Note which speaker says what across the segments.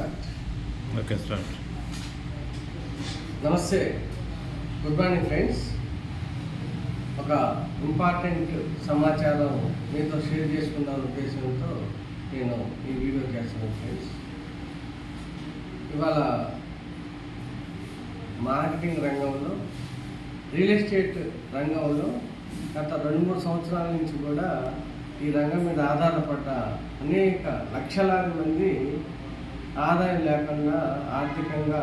Speaker 1: Start.
Speaker 2: Okay start.
Speaker 1: నమస్తే, good morning friends. ఒక important సమాచారం మీతో షేర్ చేసుకున్న ఉద్దేశంతో నేను ఈ వీడియో చేస్తున్నాను ఫ్రెండ్స్. ఇవాళ మార్కెటింగ్ రంగంలో, రియల్ ఎస్టేట్ రంగంలో గత 2-3 సంవత్సరాల నుంచి కూడా ఈ రంగం మీద ఆధారపడ్డ అనేక లక్షలాది మంది ఆదాయం లేకుండా ఆర్థికంగా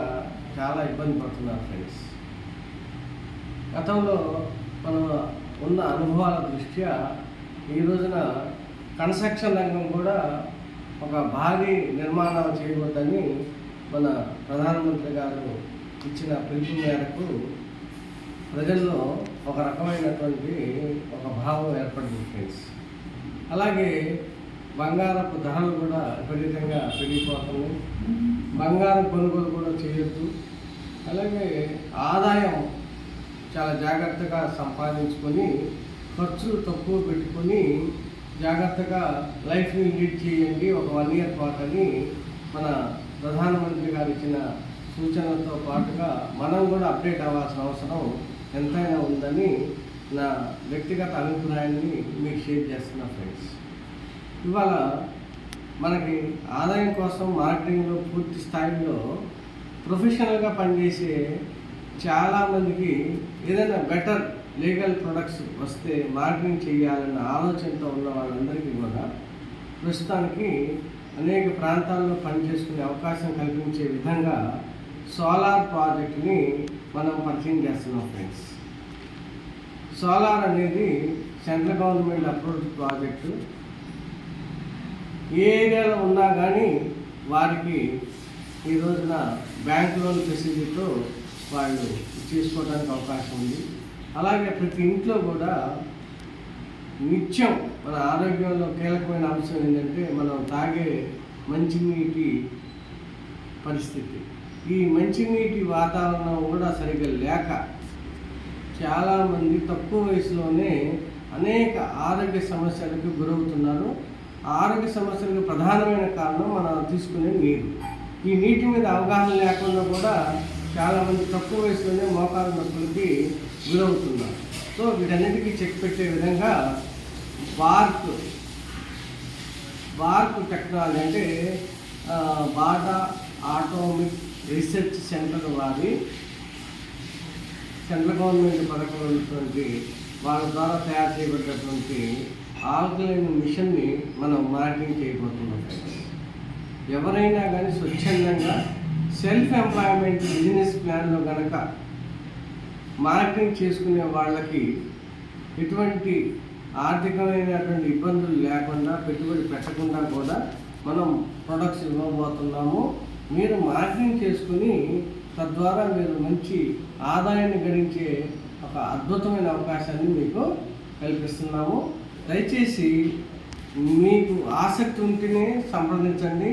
Speaker 1: చాలా ఇబ్బంది పడుతున్నారు ఫ్రెండ్స్. గతంలో మనం ఉన్న అనుభవాల దృష్ట్యా ఈ రోజున కన్స్ట్రక్షన్ రంగం కూడా ఒక భారీ నిర్మాణాలు చేయవద్దని మన ప్రధానమంత్రి గారు ఇచ్చిన పిలుపు మేరకు ప్రజల్లో ఒక రకమైనటువంటి ఒక భావం ఏర్పడింది ఫ్రెండ్స్. అలాగే బంగారపు ధరలు కూడా విపరీతంగా పెరిగిపోతున్నాయి. బంగారం కొనుగోలు కూడా చేయొద్దు. అలాగే ఆదాయం చాలా జాగ్రత్తగా సంపాదించుకొని ఖర్చులు తక్కువ పెట్టుకొని జాగ్రత్తగా లైఫ్ని లీడ్ చేయండి ఒక 1 year పాటు అని మన ప్రధానమంత్రి గారు ఇచ్చిన సూచనలతో పాటుగా మనం కూడా అప్డేట్ అవ్వాల్సిన అవసరం ఎంతైనా ఉందని నా వ్యక్తిగత అభిప్రాయాన్ని మీకు షేర్ చేస్తున్నా ఫ్రెండ్స్. ఇవాళ మనకి ఆదాయం కోసం మార్కెటింగ్లో పూర్తి స్థాయిలో ప్రొఫెషనల్గా పనిచేసే చాలామందికి ఏదైనా బెటర్ లీగల్ ప్రొడక్ట్స్ వస్తే మార్కెటింగ్ చేయాలన్న ఆలోచనతో ఉన్న వాళ్ళందరికీ కూడా ప్రస్తుతానికి అనేక ప్రాంతాల్లో పనిచేసుకునే అవకాశం కల్పించే విధంగా సోలార్ ప్రాజెక్ట్ని మనం పరిచయం చేస్తున్నాం ఫ్రెండ్స్. సోలార్ అనేది సెంట్రల్ గవర్నమెంట్ అప్రూవ్డ్ ప్రాజెక్టు. ఏ ఏరియాలో ఉన్నా కానీ వారికి ఈ రోజున బ్యాంక్ లోన్ ఫెసిలిటీతో వాళ్ళు చేసుకోవడానికి అవకాశం ఉంది. అలాగే ప్రతి ఇంట్లో కూడా నిత్యం మన ఆరోగ్యంలో కీలకమైన అంశం ఏంటంటే మనం తాగే మంచినీటి పరిస్థితి. ఈ మంచినీటి వాతావరణం కూడా సరిగ్గా లేక చాలామంది తక్కువ వయసులోనే అనేక ఆరోగ్య సమస్యలకు గురవుతున్నారు. ఆరోగ్య సమస్యలకు ప్రధానమైన కారణం మనం తీసుకునే నీరు. ఈ నీటి మీద అవగాహన లేకుండా కూడా చాలామంది తక్కువ వయసులోనే మోకాలు నొప్పులకి గురవుతున్నారు. సో వీటన్నిటికీ చెక్ పెట్టే విధంగా బార్క్ టెక్నాలజీ అంటే బాటా ఆటోమిక్ రీసెర్చ్ సెంటర్ వారి సెంట్రల్ గవర్నమెంట్ పథకం ఉన్నటువంటి వాళ్ళ ద్వారా తయారు చేయబడినటువంటి ఆల్కలైన్ మిషన్ని మనం మార్కెటింగ్ చేయబోతున్నాం. ఎవరైనా కానీ స్వచ్ఛందంగా సెల్ఫ్ ఎంప్లాయ్మెంట్ బిజినెస్ ప్లాన్లో కనుక మార్కెటింగ్ చేసుకునే వాళ్ళకి ఎటువంటి ఆర్థికమైనటువంటి ఇబ్బందులు లేకుండా పెట్టుబడి పెట్టకుండా కూడా మనం ప్రొడక్ట్స్ ఇవ్వబోతున్నాము. మీరు మార్కెటింగ్ చేసుకుని తద్వారా మీరు మంచి ఆదాయాన్ని గడించే ఒక అద్భుతమైన అవకాశాన్ని మీకు కల్పిస్తున్నాము. దయచేసి మీకు ఆసక్తి ఉంటేనే సంప్రదించండి.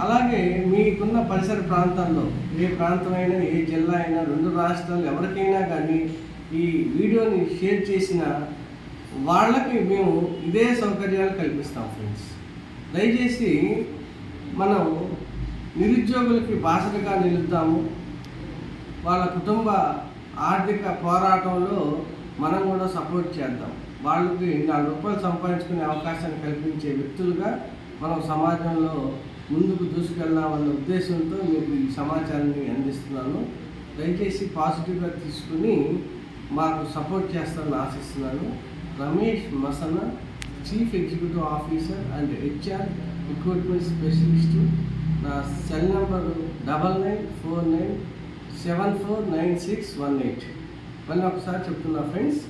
Speaker 1: అలాగే మీకున్న పరిసర ప్రాంతాల్లో ఏ ప్రాంతమైనా, ఏ జిల్లా అయినా, 2 రాష్ట్రాలు ఎవరికైనా కానీ ఈ వీడియోని షేర్ చేసిన వాళ్ళకి మేము ఇదే సౌకర్యాలు కల్పిస్తాం ఫ్రెండ్స్. దయచేసి మనం నిరుద్యోగులకి బాసటగా నిలుద్దాము. వాళ్ళ కుటుంబ ఆర్థిక పోరాటంలో మనం కూడా సపోర్ట్ చేద్దాం. వాళ్ళకి 4 రూపాయలు సంపాదించుకునే అవకాశాన్ని కల్పించే వ్యక్తులుగా మనం సమాజంలో ముందుకు దూసుకెళ్దామన్న ఉద్దేశంతో మీకు ఈ సమాచారాన్ని అందిస్తున్నాను. దయచేసి పాజిటివ్గా తీసుకుని మాకు సపోర్ట్ చేస్తారని ఆశిస్తున్నాను. Ramesh Masana, chief executive officer and HR recruitment specialist. నా సెల్ నెంబరు 9949749618. మళ్ళీ ఒకసారి చెప్తున్నా ఫ్రెండ్స్,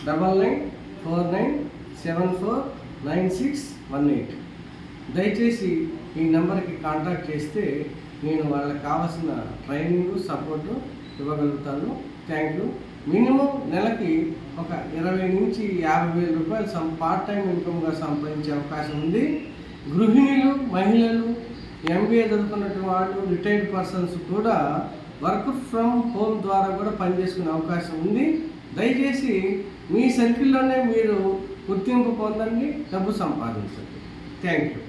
Speaker 1: 9949749618. దయచేసి ఈ నెంబర్కి కాంటాక్ట్ చేస్తే నేను వాళ్ళకి కావాల్సిన ట్రైనింగ్ సపోర్టు ఇవ్వగలుగుతాను. Thank you. మినిమం నెలకి ఒక 20,000 నుంచి 50,000 రూపాయలు పార్ట్ టైం ఇన్కమ్గా సంపాదించే అవకాశం ఉంది. గృహిణులు, మహిళలు, MBA చదువుకున్నటువంటి వాళ్ళు, రిటైర్డ్ పర్సన్స్ కూడా వర్క్ ఫ్రమ్ హోమ్ ద్వారా కూడా పనిచేసుకునే అవకాశం ఉంది. దయచేసి మీ సర్కిల్లోనే మీరు గుర్తింపు పొందండి, డబ్బు సంపాదించండి. Thank you.